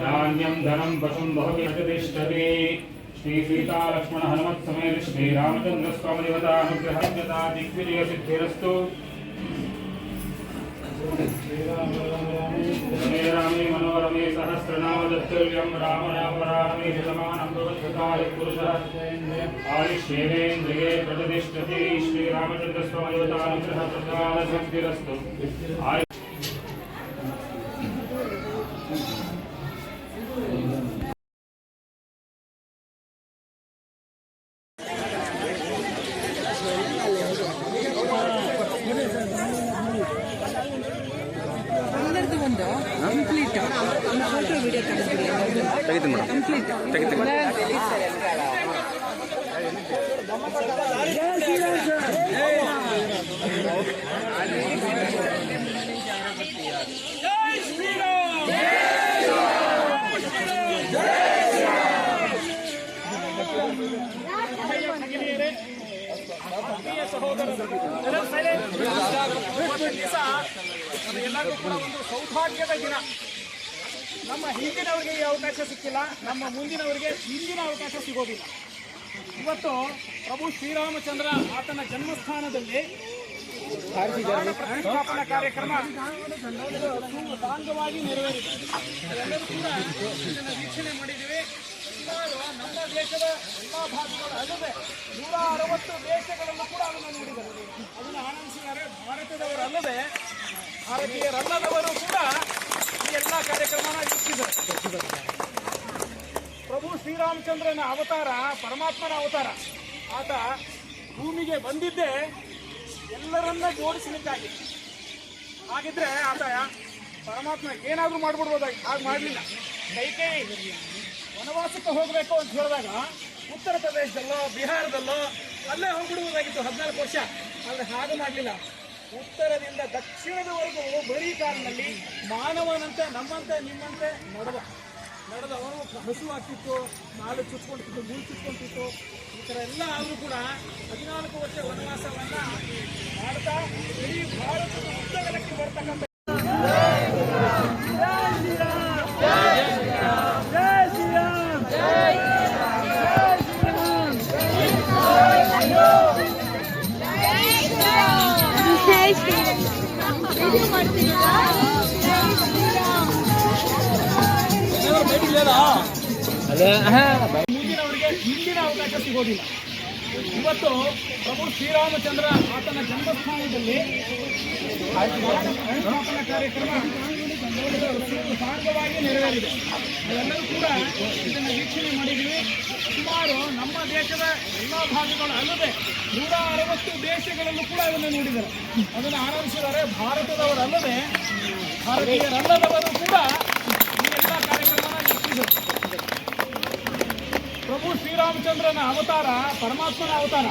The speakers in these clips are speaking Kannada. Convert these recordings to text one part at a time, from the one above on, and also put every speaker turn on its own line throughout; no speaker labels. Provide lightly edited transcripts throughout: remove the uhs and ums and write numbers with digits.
धान्यं धनं पशुं बहुविष्टते श्री सीता लक्ष्मण हनुमत् समेत श्री रामचंद्र स्वामी देवतानुग्रहण्यता दिग्विजय सिद्धिरस्तु। रमे रामे मनोरमे सहस्रनाम दत्तव्यं राम राम रामे शतमानं भवत्काल पुरुषः आयुष्येवेन्द्रिये प्रतिष्ठते श्री रामचंद्र स्वामी देवतानुग्रह प्रसाद सिद्धिरस्तु।
ಎಲ್ಲರೂ ಕೂಡ ಒಂದು ಸೌಭಾಗ್ಯದ ದಿನ. ನಮ್ಮ ಹಿಂದಿನವರಿಗೆ ಈ ಅವಕಾಶ ಸಿಕ್ಕಿಲ್ಲ, ನಮ್ಮ ಮುಂದಿನವರಿಗೆ ಹಿಂದಿನ ಅವಕಾಶ ಸಿಗೋದಿಲ್ಲ. ಇವತ್ತು ಪ್ರಭು ಶ್ರೀರಾಮಚಂದ್ರ ಆತನ ಜನ್ಮಸ್ಥಾನದಲ್ಲಿ ಪ್ರತಿಷ್ಠಾಪನಾ ಕಾರ್ಯಕ್ರಮ ಸಾಂಗವಾಗಿ ನೆರವೇರಿದೆ. ಎಲ್ಲರೂ ಕೂಡ ಇದನ್ನು ವೀಕ್ಷಣೆ ಮಾಡಿದ್ದೀವಿ. ಸುಮಾರು ನಮ್ಮ ದೇಶದ ಎಲ್ಲ ಭಾಗಗಳು ಅಲ್ಲದೆ 160 ದೇಶಗಳಲ್ಲೂ ಕೂಡ ಅದನ್ನು ನೋಡಿದ್ದಾರೆ, ಅದನ್ನು ಆನಂದಿಸಿದ್ದಾರೆ. ಭಾರತದವರಲ್ಲದೆ ಭಾರತೀಯರಲ್ಲದವರು ಕೂಡ ಈ ಎಲ್ಲ ಕಾರ್ಯಕ್ರಮನ ವೀಕ್ಷಿಸಿದ್ದಾರೆ. ಪ್ರಭು ಶ್ರೀರಾಮಚಂದ್ರನ ಅವತಾರ ಪರಮಾತ್ಮನ ಅವತಾರ. ಆತ ಭೂಮಿಗೆ ಬಂದಿದ್ದೇ ಎಲ್ಲರನ್ನ ಜೋಡಿಸಲಿಕ್ಕಾಗಿ. ಹಾಗಿದ್ರೆ ಆತ ಪರಮಾತ್ಮ ಏನಾದರೂ ಮಾಡ್ಬಿಡ್ಬೋದಾಗಿ, ಹಾಗೆ ಮಾಡಲಿಲ್ಲ. ಕೈಕೇಯಿ ವನವಾಸಕ್ಕೆ ಹೋಗಬೇಕು ಅಂತ ಹೇಳಿದಾಗ ಉತ್ತರ ಪ್ರದೇಶದಲ್ಲೋ ಬಿಹಾರದಲ್ಲೋ ಅಲ್ಲೇ ಹೋಗ್ಬಿಡುವುದಾಗಿತ್ತು 14 ವರ್ಷ. ಆದರೆ ಹಾಗೆ ಮಾಡಲಿಲ್ಲ. ಉತ್ತರದಿಂದ ದಕ್ಷಿಣದವರೆಗೂ ಬರೀ ಕಾಲಿನಲ್ಲಿ ಮಾನವನಂತೆ ನಮ್ಮಂತೆ ನಿಮ್ಮಂತೆ ನಡೆದವನು ಹಸುವಾಗ್ತಿತ್ತು, ನಾಳು ಚುಚ್ಕೊಂತಿತ್ತು, ಮೂಳು ಚುಚ್ಕೊಂತಿತ್ತು. ಈ ಥರ ಎಲ್ಲ ಆದರೂ ಕೂಡ 14 ವರ್ಷ ವನವಾಸವನ್ನ ಮಾಡ್ತಾ ಇಡೀ ಭಾರತದ ಉದ್ದಗಲಕ್ಕೆ ಬರ್ತಕ್ಕಂಥ ಮುಂದಿನವರಿಗೆ ಹಿಂದಿನ ಅವಕಾಶ ಸಿಗೋದಿಲ್ಲ. ಇವತ್ತು ಪ್ರಭು ಶ್ರೀರಾಮಚಂದ್ರ ಆತನ ಜನ್ಮಸ್ಥಾನದಲ್ಲಿ ಪ್ರತಿಷ್ಠಾಪನಾ ಕಾರ್ಯಕ್ರಮ ಸಾಂಗವಾಗಿ ನೆರವೇರಿದೆ. ಎಲ್ಲರೂ ಕೂಡ ಇದನ್ನು ವೀಕ್ಷಣೆ ಮಾಡಿದ್ದೀವಿ. ಸುಮಾರು ನಮ್ಮ ದೇಶದ ಎಲ್ಲ ಭಾಗಗಳು ಅಲ್ಲದೆ 160 ದೇಶಗಳಲ್ಲೂ ಕೂಡ ಅದನ್ನು ನೋಡಿದ್ದಾರೆ, ಅದನ್ನು ಆನಂದಿಸಿದ್ದಾರೆ. ಭಾರತದವರಲ್ಲದೆ ಭಾರತೀಯರಲ್ಲದವರು ಕೂಡ ಈ ಎಲ್ಲ ಕಾರ್ಯಕ್ರಮನ ವೀಕ್ಷಿಸಿದ್ದಾರೆ. ಪ್ರಭು ಶ್ರೀರಾಮಚಂದ್ರನ ಅವತಾರ ಪರಮಾತ್ಮನ ಅವತಾರ.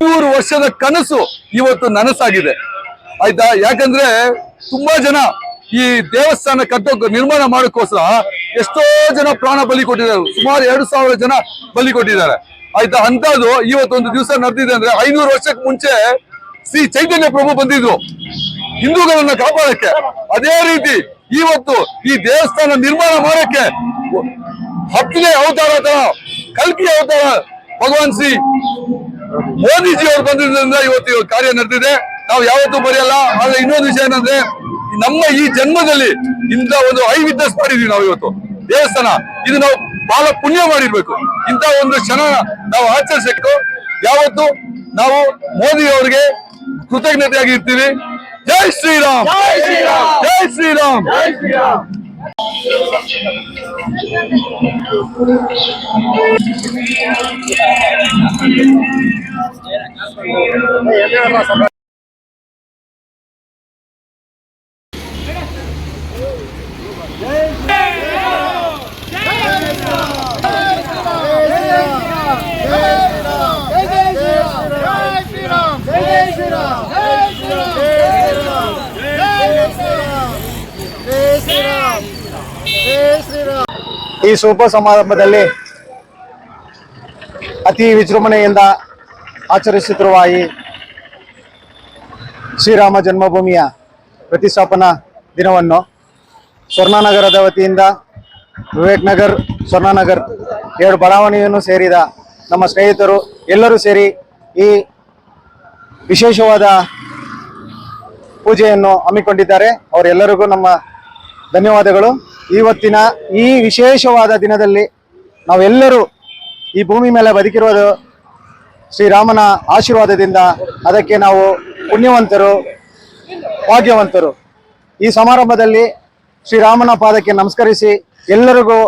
ನೂರು ವರ್ಷದ ಕನಸು ಇವತ್ತು ನನಸಾಗಿದೆ ಆಯ್ತಾ. ಯಾಕಂದ್ರೆ ತುಂಬಾ ಜನ ಈ ದೇವಸ್ಥಾನ ನಿರ್ಮಾಣ ಮಾಡೋಕ್ಕೋಸ್ಕರ ಎಷ್ಟೋ ಜನ ಪ್ರಾಣ ಬಲಿ ಕೊಟ್ಟಿದ್ದಾರೆ. ಸುಮಾರು 2,000 ಜನ ಬಲಿ ಕೊಟ್ಟಿದ್ದಾರೆ ಆಯ್ತಾ. ಅಂತದ್ದು ಇವತ್ತೊಂದು ದಿವಸ ನಡೆದಿದೆ ಅಂದ್ರೆ 500 ವರ್ಷಕ್ಕೆ ಮುಂಚೆ ಶ್ರೀ ಚೈತನ್ಯ ಪ್ರಭು ಬಂದಿದ್ರು ಹಿಂದೂಗಳನ್ನ ಕಾಪಾಡಕ್ಕೆ. ಅದೇ ರೀತಿ ಇವತ್ತು ಈ ದೇವಸ್ಥಾನ ನಿರ್ಮಾಣ ಮಾಡಕ್ಕೆ 10ನೇ ಅವತಾರ ತರ ಕಲ್ಕಿ ಅವತಾರ ಭಗವಾನ್ ಶ್ರೀ ಮೋದಿಜಿ ಅವರು ಬಂದಿದ್ದರಿಂದ ಇವತ್ತು ಕಾರ್ಯ ನಡೆದಿದೆ. ನಾವು ಯಾವತ್ತೂ ಬರೆಯಲ್ಲ. ಆದ್ರೆ ಇನ್ನೊಂದು ವಿಷಯ ಏನಂದ್ರೆ ನಮ್ಮ ಈ ಜನ್ಮದಲ್ಲಿ ಇಂಥ ಒಂದು ಐ ವಿಟ್ನೆಸ್ ಮಾಡಿದೀವಿ ನಾವು ಇವತ್ತು ದೇವಸ್ಥಾನ. ಇದು ನಾವು ಬಹಳ ಪುಣ್ಯ ಮಾಡಿರ್ಬೇಕು. ಇಂಥ ಒಂದು ಕ್ಷಣ ನಾವು ಆಚರಿಸಬೇಕು. ಯಾವತ್ತು ನಾವು ಮೋದಿ ಅವರಿಗೆ ಕೃತಜ್ಞತೆಯಾಗಿ ಇರ್ತೀವಿ. ಜೈ ಶ್ರೀರಾಮ್, ಜೈ ಶ್ರೀರಾಮ್, ಜೈ ಶ್ರೀರಾಮ್, ಜೈ ಶ್ರೀರಾಮ್.
ಈ ಶುಭ ಸಮಾರಂಭದಲ್ಲಿ ಅತಿ ವಿಜೃಂಭಣೆಯಿಂದ ಆಚರಿಸುತ್ತಿರುವ ಈ ಶ್ರೀರಾಮ ಜನ್ಮಭೂಮಿಯ ಪ್ರತಿಷ್ಠಾಪನಾ ದಿನವನ್ನು ಸ್ವರ್ಣನಗರದ ವತಿಯಿಂದ ವಿವೇಕ್ ನಗರ್, ಸ್ವರ್ಣನಗರ್ 2 ಬಡಾವಣೆಯನ್ನು ಸೇರಿದ ನಮ್ಮ ಸ್ನೇಹಿತರು ಎಲ್ಲರೂ ಸೇರಿ ಈ ವಿಶೇಷವಾದ ಪೂಜೆಯನ್ನು ಹಮ್ಮಿಕೊಂಡಿದ್ದಾರೆ. ಅವರೆಲ್ಲರಿಗೂ ನಮ್ಮ ಧನ್ಯವಾದಗಳು. ಇವತ್ತಿನ ಈ ವಿಶೇಷವಾದ ದಿನದಲ್ಲಿ ನಾವೆಲ್ಲರೂ ಈ ಭೂಮಿ ಮೇಲೆ ಬದುಕಿರುವುದು ಶ್ರೀರಾಮನ ಆಶೀರ್ವಾದದಿಂದ. ಅದಕ್ಕೆ ನಾವು ಪುಣ್ಯವಂತರು, ಭಾಗ್ಯವಂತರು. ಈ ಸಮಾರಂಭದಲ್ಲಿ ಶ್ರೀರಾಮನ ಪಾದಕ್ಕೆ ನಮಸ್ಕರಿಸಿ ಎಲ್ಲರಿಗೂ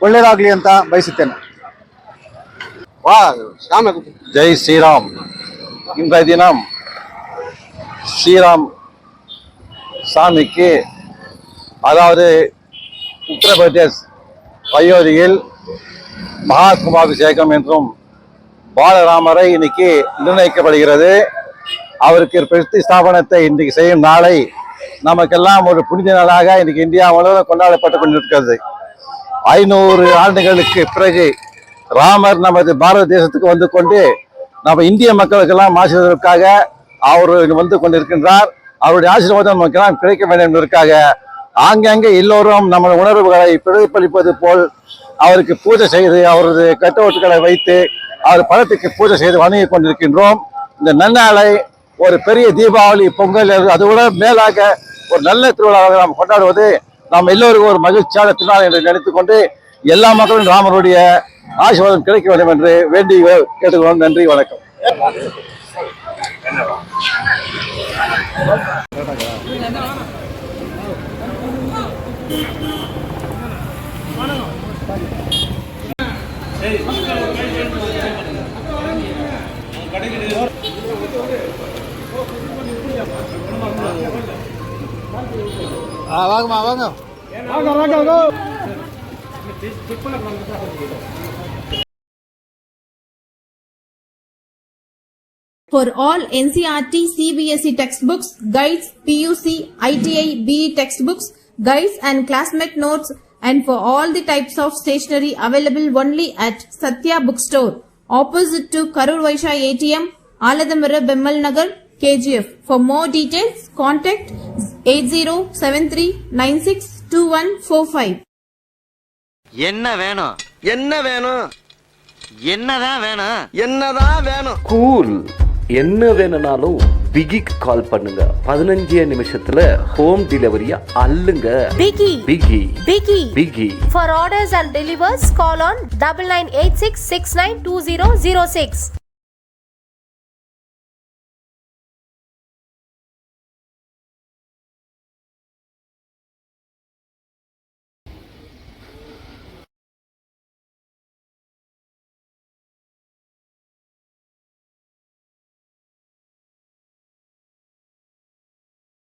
ಒಳ್ಳೆಯದಾಗಲಿ ಅಂತ ಬಯಸುತ್ತೇನೆ.
ಜೈ ಶ್ರೀರಾಮ್. இன்றைய தினம் ஸ்ரீராம் சாமிக்கு, அதாவது உத்தரப்பிரதேஷ் அயோத்தியில் மகா கும்பாபிஷேகம் என்றும் பாலராமரை இன்னைக்கு நிர்ணயிக்கப்படுகிறது. அவருக்கு பிரதிஷ்டாபனத்தை இன்றைக்கு செய்யும் நாளை நமக்கெல்லாம் ஒரு புனித நாளாக இன்னைக்கு இந்தியா முழுவதும் கொண்டாடப்பட்டு கொண்டிருக்கிறது. 500 ஆண்டுகளுக்கு பிறகு ராமர் நமது பாரத தேசத்துக்கு வந்து கொண்டு நம்ம இந்திய மக்களுக்கெல்லாம் ஆசீர்வாதத்திற்காக அவர் வந்து கொண்டிருக்கின்றார். அவருடைய ஆசீர்வாதம் நமக்கெல்லாம் கிடைக்க வேண்டும் என்பதற்காக ஆங்காங்கே எல்லோரும் நம்ம உணர்வுகளை பிரதிபலிப்பது போல் அவருக்கு பூஜை செய்து அவரது கட்டவுட்டுகளை வைத்து அவர் படத்துக்கு பூஜை செய்து வணங்கி கொண்டிருக்கின்றோம். இந்த நன்னாளை ஒரு பெரிய தீபாவளி, பொங்கல், அதோட மேலாக ஒரு நல்ல திருவிழாவாக நாம் கொண்டாடுவது நாம் எல்லோருக்கும் ஒரு மகிழ்ச்சியான திருநாள் என்று நினைத்துக் கொண்டு எல்லா மக்களும் ராமருடைய ஆசீர்வாதம் கிடைக்க வேண்டும் என்று வேண்டி கேட்டுக்கொள்வோம். நன்றி, வணக்கம்.
For all NCERT, CBSE textbooks, guides, PUC, ITI, BE textbooks, guides and classmate notes, and for all the types of stationery available only at Satya Bookstore, opposite to Karur Vaishya ATM, Aladamara, Bemmal Nagar, KGF. For more details, contact 8073962145.
என்ன வேணும்? என்ன வேணும்? என்னதான் வேணும்? என்னதான் வேணும்?
கூல். என்ன வேணும்னாலும் பிகிக்கு கால் பண்ணுங்க. 15 நிமிஷத்துல ஹோம் டெலிவரியா அள்ளுங்க.
Biggie.
Biggie.
Biggie.
Biggie.
For orders and delivers, call on 9986692006.